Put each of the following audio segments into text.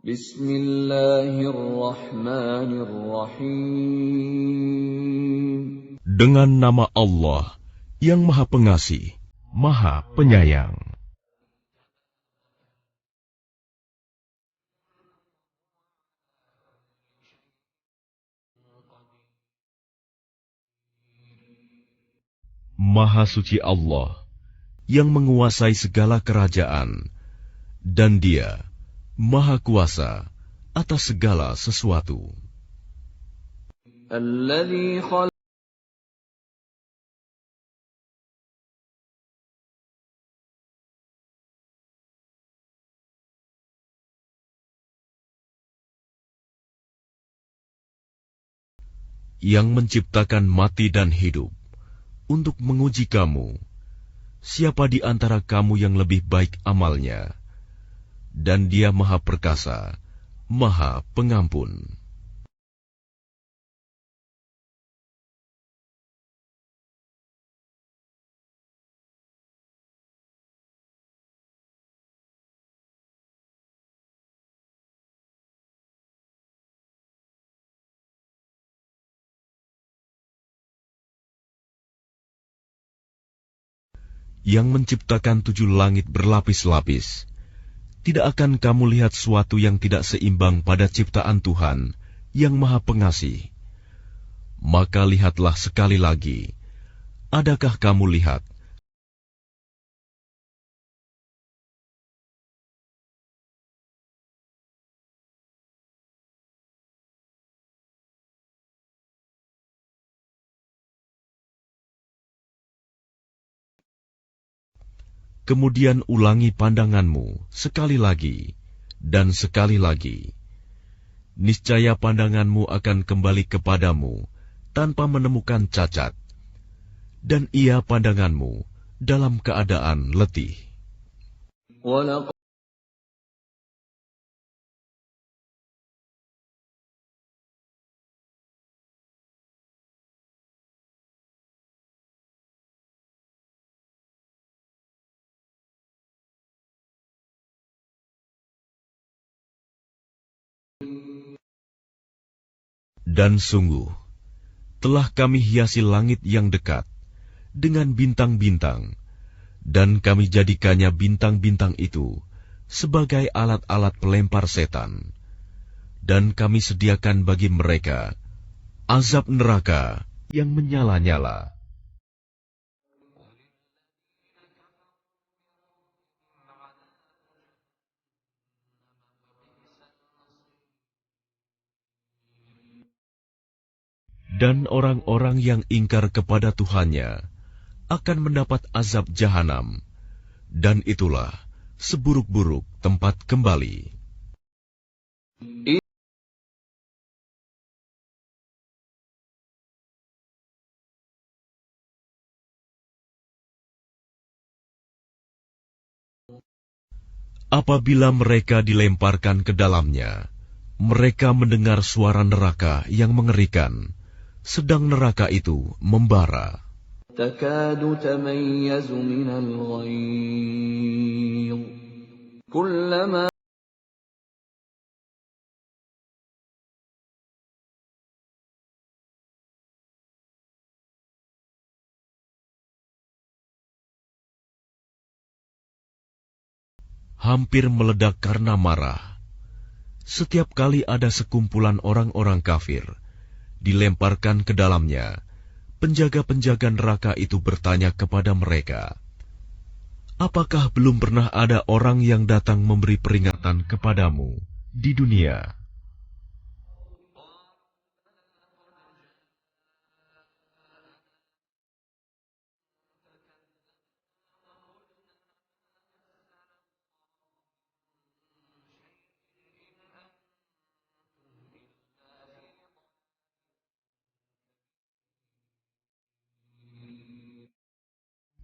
Bismillahirrahmanirrahim. Dengan nama Allah yang Maha Pengasih, Maha Penyayang. Maha suci Allah yang menguasai segala kerajaan, dan Dia Maha Kuasa atas segala sesuatu. Alladzi khalaq Yang menciptakan mati dan hidup untuk menguji kamu, siapa di antara kamu yang lebih baik amalnya, dan Dia Maha Perkasa, Maha Pengampun. Yang menciptakan 7 langit berlapis-lapis, tidak akan kamu lihat suatu yang tidak seimbang pada ciptaan Tuhan yang Maha Pengasih. Maka lihatlah sekali lagi, adakah kamu lihat? Kemudian ulangi pandanganmu sekali lagi dan sekali lagi. Niscaya pandanganmu akan kembali kepadamu tanpa menemukan cacat, dan ia pandanganmu dalam keadaan letih. Dan sungguh, telah kami hiasi langit yang dekat dengan bintang-bintang, dan kami jadikannya bintang-bintang itu sebagai alat-alat pelempar setan. Dan kami sediakan bagi mereka azab neraka yang menyala-nyala. Dan orang-orang yang ingkar kepada Tuhannya akan mendapat azab jahanam, dan itulah seburuk-buruk tempat kembali. Apabila mereka dilemparkan ke dalamnya, mereka mendengar suara neraka yang mengerikan, sedang neraka itu membara. takadu tamayyazu minal ghayz. Kullama Hampir meledak karena marah. Setiap kali ada sekumpulan orang-orang kafir dilemparkan ke dalamnya, penjaga-penjaga neraka itu bertanya kepada mereka, apakah belum pernah ada orang yang datang memberi peringatan kepadamu di dunia?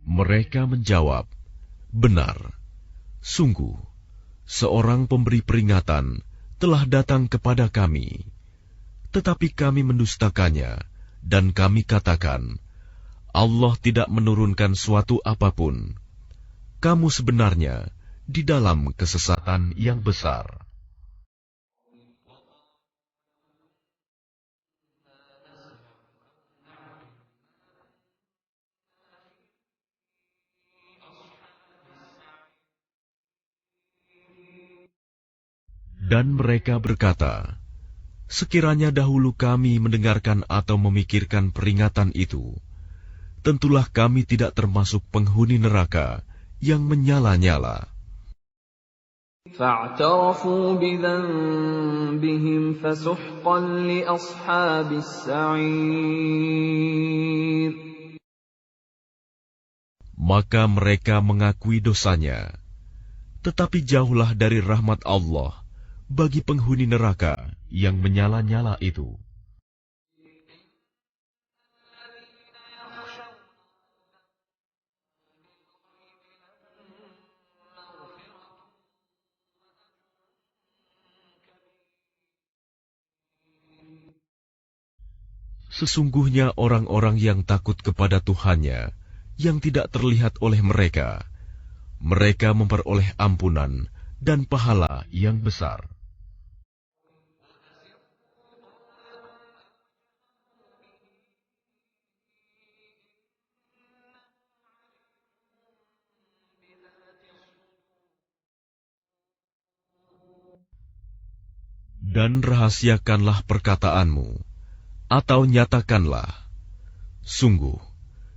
Mereka menjawab, benar, sungguh, seorang pemberi peringatan telah datang kepada kami, tetapi kami mendustakannya, dan kami katakan, Allah tidak menurunkan suatu apapun. Kamu sebenarnya di dalam kesesatan yang besar. Dan mereka berkata, sekiranya dahulu kami mendengarkan atau memikirkan peringatan itu, tentulah kami tidak termasuk penghuni neraka yang menyala-nyala. فاعترفوا بذنبهم فسحقا لأصحاب السعير. Maka mereka mengakui dosanya, tetapi jauhlah dari rahmat Allah bagi penghuni neraka yang menyala-nyala itu. Sesungguhnya orang-orang yang takut kepada Tuhannya yang tidak terlihat oleh mereka, mereka memperoleh ampunan dan pahala yang besar. Dan rahasiakanlah perkataanmu, atau nyatakanlah, sungguh,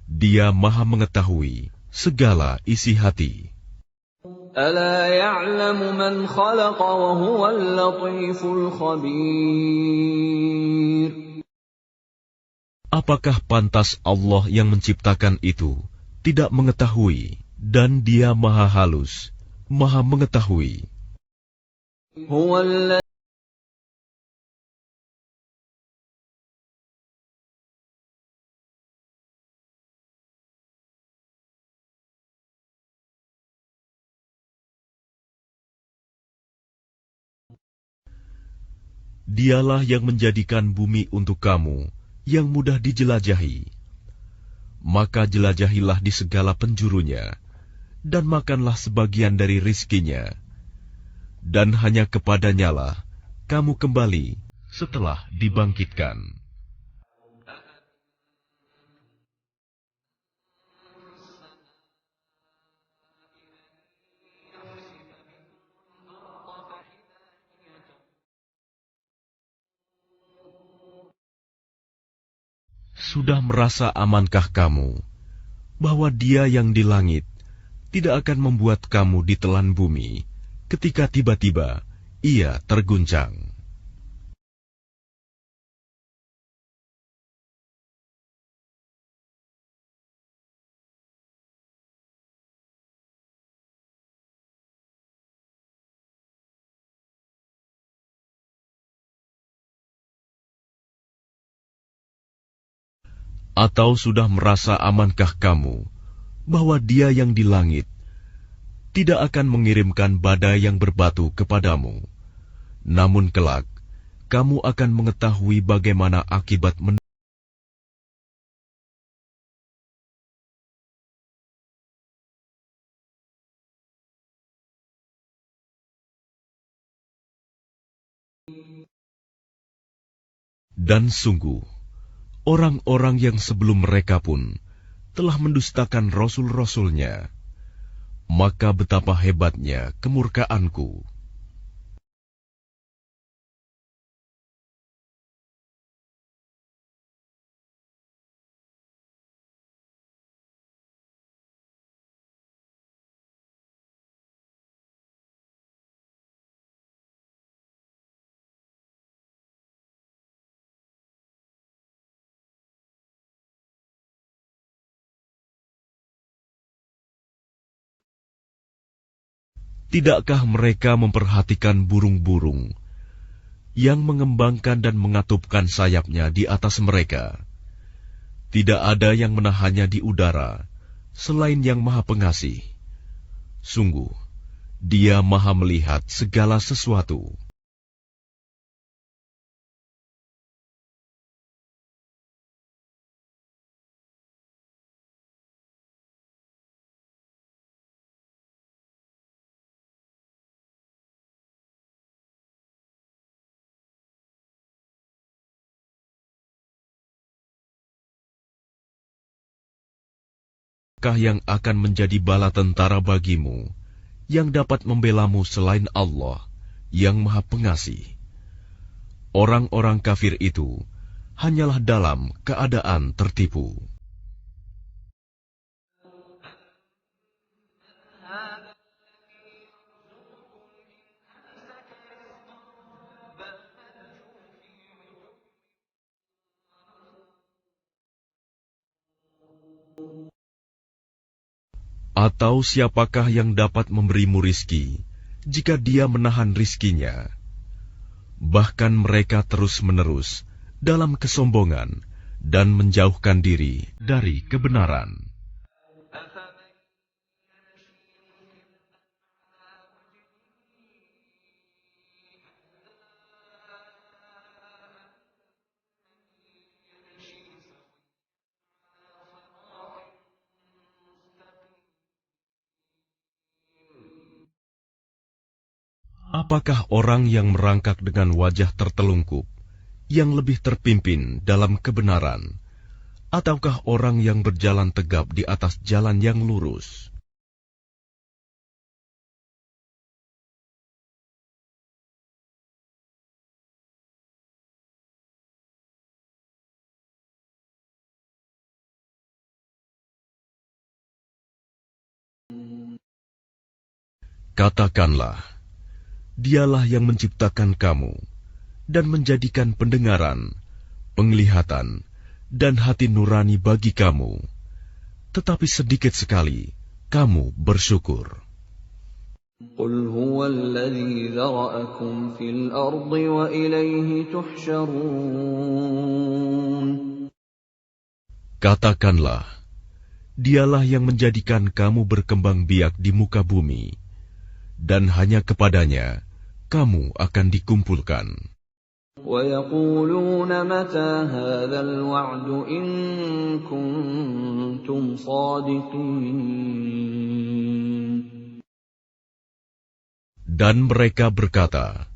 Dia Maha mengetahui segala isi hati. ألا يعلم من خلق وهو اللطيف الخبير. Apakah pantas Allah yang menciptakan itu tidak mengetahui, dan Dia Maha halus, Maha mengetahui. هو الذي Dialah yang menjadikan bumi untuk kamu yang mudah dijelajahi. Maka jelajahilah di segala penjurunya, dan makanlah sebagian dari rizkinya. Dan hanya kepadanyalah kamu kembali setelah dibangkitkan. Sudah merasa amankah kamu bahwa Dia yang di langit tidak akan membuat kamu ditelan bumi ketika tiba-tiba Ia terguncang? Atau sudah merasa amankah kamu bahwa Dia yang di langit tidak akan mengirimkan badai yang berbatu kepadamu, namun kelak kamu akan mengetahui bagaimana akibat Dan sungguh, orang-orang yang sebelum mereka pun telah mendustakan rasul-rasulnya, maka betapa hebatnya kemurkaanku. Tidakkah mereka memperhatikan burung-burung yang mengembangkan dan mengatupkan sayapnya di atas mereka? Tidak ada yang menahannya di udara selain Yang Maha Pengasih. Sungguh, Dia Maha melihat segala sesuatu. Yang akan menjadi bala tentara bagimu yang dapat membelamu selain Allah yang Maha Pengasih. Orang-orang kafir itu hanyalah dalam keadaan tertipu. Atau siapakah yang dapat memberimu rizki jika dia menahan rizkinya? Bahkan mereka terus-menerus dalam kesombongan dan menjauhkan diri dari kebenaran. Apakah orang yang merangkak dengan wajah tertelungkup yang lebih terpimpin dalam kebenaran, ataukah orang yang berjalan tegap di atas jalan yang lurus? Katakanlah, Dialah yang menciptakan kamu dan menjadikan pendengaran, penglihatan, dan hati nurani bagi kamu, tetapi sedikit sekali kamu bersyukur. قل هو الذي ذرأكم في الأرض وإليه تحشرون. Katakanlah, Dialah yang menjadikan kamu berkembang biak di muka bumi, dan hanya kepadanya kamu akan dikumpulkan. ويقولون متى هذا الوعد إن كنتم صادقين. Dan mereka berkata,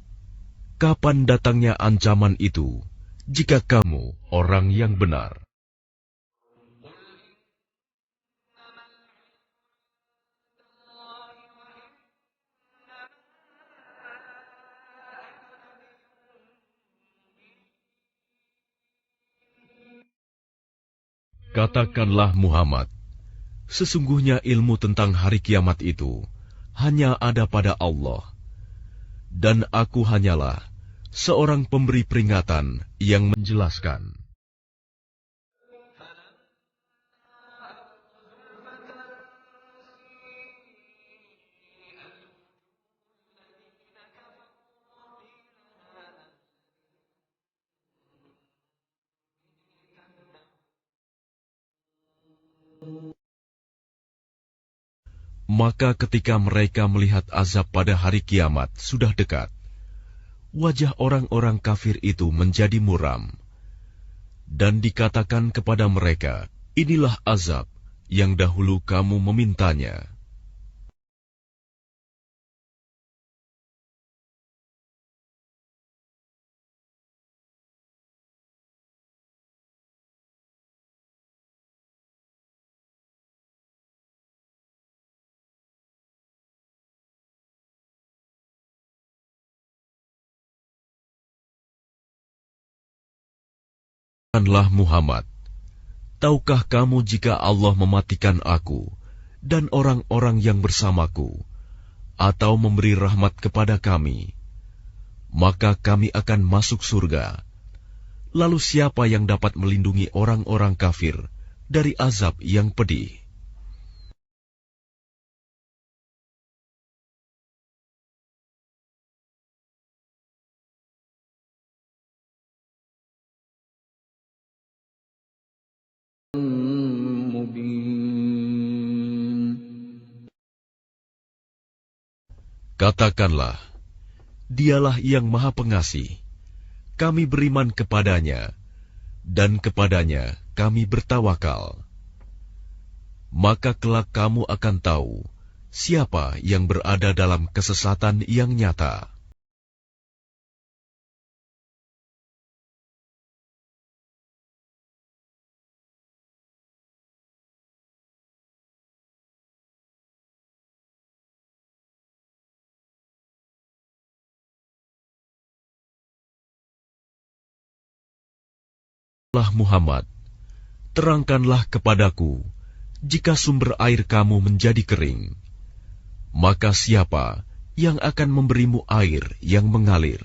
kapan datangnya ancaman itu, jika kamu orang yang benar? Katakanlah Muhammad, sesungguhnya ilmu tentang hari kiamat itu hanya ada pada Allah, dan aku hanyalah seorang pemberi peringatan yang menjelaskan. Maka ketika mereka melihat azab pada hari kiamat sudah dekat, wajah orang-orang kafir itu menjadi muram, dan dikatakan kepada mereka, inilah azab yang dahulu kamu memintanya. Katakanlah Muhammad, tahukah kamu jika Allah mematikan aku dan orang-orang yang bersamaku, atau memberi rahmat kepada kami, maka kami akan masuk surga. Lalu siapa yang dapat melindungi orang-orang kafir dari azab yang pedih? مبين. Katakanlah, Dialah yang Maha Pengasih. Kami beriman kepadanya, dan kepadanya kami bertawakal. Maka kelak kamu akan tahu siapa yang berada dalam kesesatan yang nyata. Muhammad, terangkanlah kepadaku, jika sumber air kamu menjadi kering, maka siapa yang akan memberimu air yang mengalir?